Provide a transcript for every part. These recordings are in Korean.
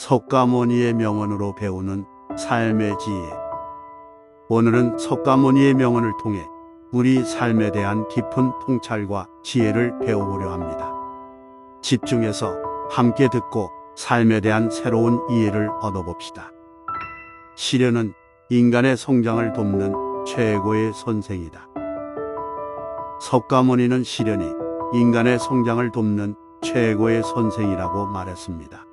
석가모니의 명언으로 배우는 삶의 지혜. 오늘은 석가모니의 명언을 통해 우리 삶에 대한 깊은 통찰과 지혜를 배워보려 합니다. 집중해서 함께 듣고 삶에 대한 새로운 이해를 얻어봅시다. 시련은 인간의 성장을 돕는 최고의 선생이다. 석가모니는 시련이 인간의 성장을 돕는 최고의 선생이라고 말했습니다.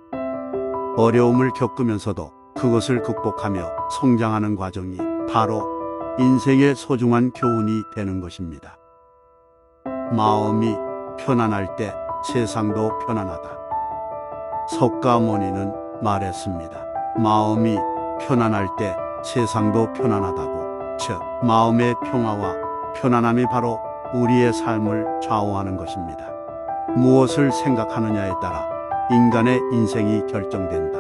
어려움을 겪으면서도 그것을 극복하며 성장하는 과정이 바로 인생의 소중한 교훈이 되는 것입니다. 마음이 편안할 때 세상도 편안하다. 석가모니는 말했습니다. 마음이 편안할 때 세상도 편안하다고. 즉, 마음의 평화와 편안함이 바로 우리의 삶을 좌우하는 것입니다. 무엇을 생각하느냐에 따라 인간의 인생이 결정된다.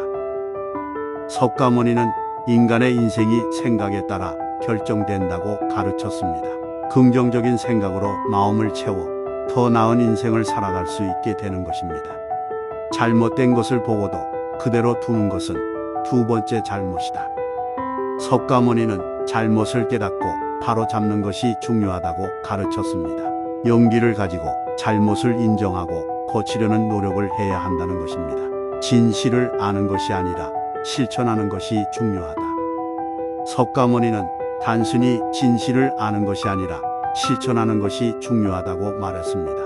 석가모니는 인간의 인생이 생각에 따라 결정된다고 가르쳤습니다. 긍정적인 생각으로 마음을 채워 더 나은 인생을 살아갈 수 있게 되는 것입니다. 잘못된 것을 보고도 그대로 두는 것은 두 번째 잘못이다. 석가모니는 잘못을 깨닫고 바로 잡는 것이 중요하다고 가르쳤습니다. 용기를 가지고 잘못을 인정하고 고치려는 노력을 해야 한다는 것입니다. 진실을 아는 것이 아니라 실천하는 것이 중요하다. 석가모니는 단순히 진실을 아는 것이 아니라 실천하는 것이 중요하다고 말했습니다.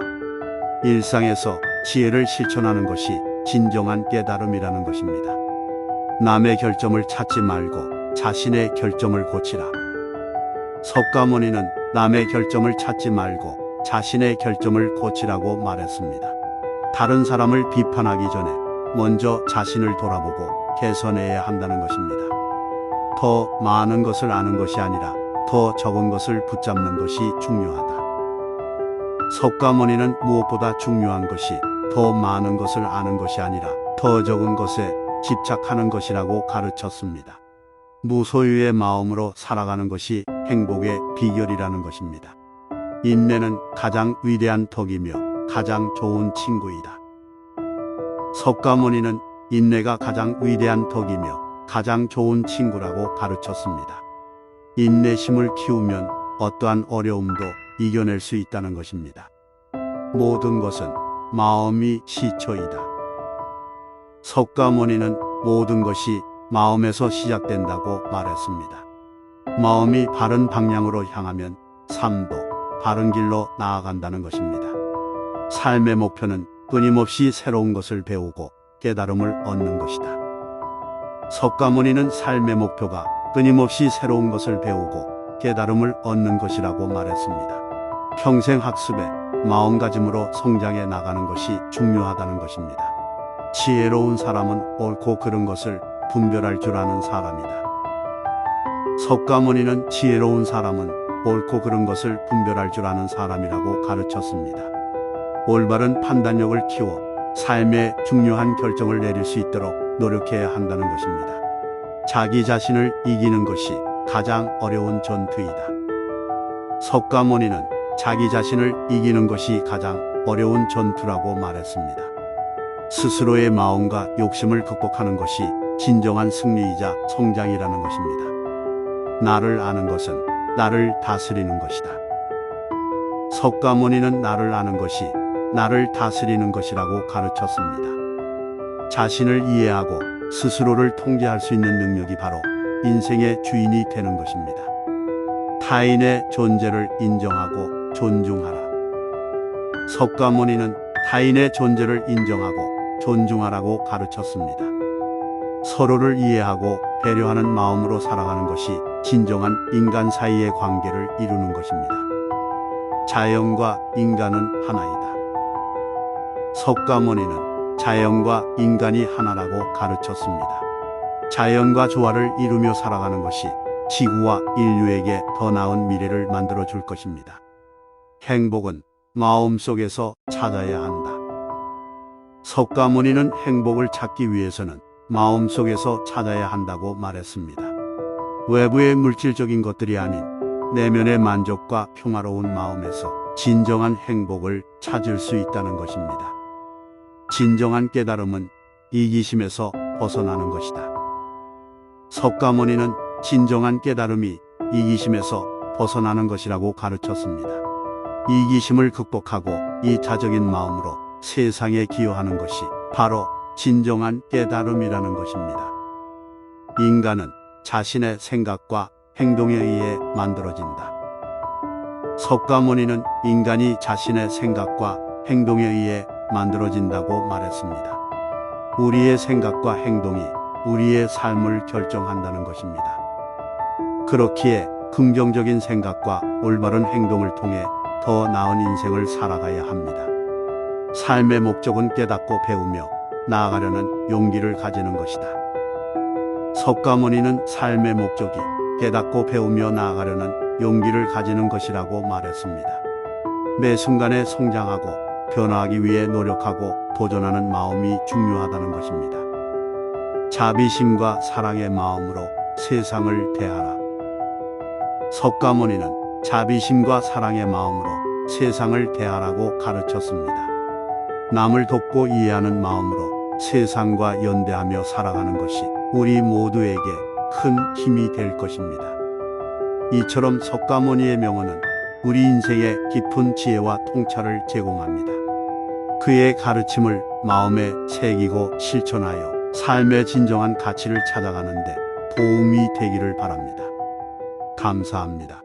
일상에서 지혜를 실천하는 것이 진정한 깨달음이라는 것입니다. 남의 결점을 찾지 말고 자신의 결점을 고치라. 석가모니는 남의 결점을 찾지 말고 자신의 결점을 고치라고 말했습니다. 다른 사람을 비판하기 전에 먼저 자신을 돌아보고 개선해야 한다는 것입니다. 더 많은 것을 아는 것이 아니라 더 적은 것을 붙잡는 것이 중요하다. 석가모니는 무엇보다 중요한 것이 더 많은 것을 아는 것이 아니라 더 적은 것에 집착하는 것이라고 가르쳤습니다. 무소유의 마음으로 살아가는 것이 행복의 비결이라는 것입니다. 인내는 가장 위대한 덕이며 가장 좋은 친구이다. 석가모니는 인내가 가장 위대한 덕이며 가장 좋은 친구라고 가르쳤습니다. 인내심을 키우면 어떠한 어려움도 이겨낼 수 있다는 것입니다. 모든 것은 마음이 시초이다. 석가모니는 모든 것이 마음에서 시작된다고 말했습니다. 마음이 바른 방향으로 향하면 삶도 바른 길로 나아간다는 것입니다. 삶의 목표는 끊임없이 새로운 것을 배우고 깨달음을 얻는 것이다. 석가모니는 삶의 목표가 끊임없이 새로운 것을 배우고 깨달음을 얻는 것이라고 말했습니다. 평생 학습에 마음가짐으로 성장해 나가는 것이 중요하다는 것입니다. 지혜로운 사람은 옳고 그른 것을 분별할 줄 아는 사람이다. 석가모니는 지혜로운 사람은 옳고 그른 것을 분별할 줄 아는 사람이라고 가르쳤습니다. 올바른 판단력을 키워 삶의 중요한 결정을 내릴 수 있도록 노력해야 한다는 것입니다. 자기 자신을 이기는 것이 가장 어려운 전투이다. 석가모니는 자기 자신을 이기는 것이 가장 어려운 전투라고 말했습니다. 스스로의 마음과 욕심을 극복하는 것이 진정한 승리이자 성장이라는 것입니다. 나를 아는 것은 나를 다스리는 것이다. 석가모니는 나를 아는 것이 나를 다스리는 것이라고 가르쳤습니다. 자신을 이해하고 스스로를 통제할 수 있는 능력이 바로 인생의 주인이 되는 것입니다. 타인의 존재를 인정하고 존중하라. 석가모니는 타인의 존재를 인정하고 존중하라고 가르쳤습니다. 서로를 이해하고 배려하는 마음으로 살아가는 것이 진정한 인간 사이의 관계를 이루는 것입니다. 자연과 인간은 하나이다. 석가모니는 자연과 인간이 하나라고 가르쳤습니다. 자연과 조화를 이루며 살아가는 것이 지구와 인류에게 더 나은 미래를 만들어 줄 것입니다. 행복은 마음속에서 찾아야 한다. 석가모니는 행복을 찾기 위해서는 마음속에서 찾아야 한다고 말했습니다. 외부의 물질적인 것들이 아닌 내면의 만족과 평화로운 마음에서 진정한 행복을 찾을 수 있다는 것입니다. 진정한 깨달음은 이기심에서 벗어나는 것이다. 석가모니는 진정한 깨달음이 이기심에서 벗어나는 것이라고 가르쳤습니다. 이기심을 극복하고 이타적인 마음으로 세상에 기여하는 것이 바로 진정한 깨달음이라는 것입니다. 인간은 자신의 생각과 행동에 의해 만들어진다. 석가모니는 인간이 자신의 생각과 행동에 의해 만들어진다고 말했습니다. 우리의 생각과 행동이 우리의 삶을 결정한다는 것입니다. 그렇기에 긍정적인 생각과 올바른 행동을 통해 더 나은 인생을 살아가야 합니다. 삶의 목적은 깨닫고 배우며 나아가려는 용기를 가지는 것이다. 석가모니는 삶의 목적이 깨닫고 배우며 나아가려는 용기를 가지는 것이라고 말했습니다. 매 순간에 성장하고 변화하기 위해 노력하고 도전하는 마음이 중요하다는 것입니다. 자비심과 사랑의 마음으로 세상을 대하라. 석가모니는 자비심과 사랑의 마음으로 세상을 대하라고 가르쳤습니다. 남을 돕고 이해하는 마음으로 세상과 연대하며 살아가는 것이 우리 모두에게 큰 힘이 될 것입니다. 이처럼 석가모니의 명언은 우리 인생에 깊은 지혜와 통찰을 제공합니다. 그의 가르침을 마음에 새기고 실천하여 삶의 진정한 가치를 찾아가는 데 도움이 되기를 바랍니다. 감사합니다.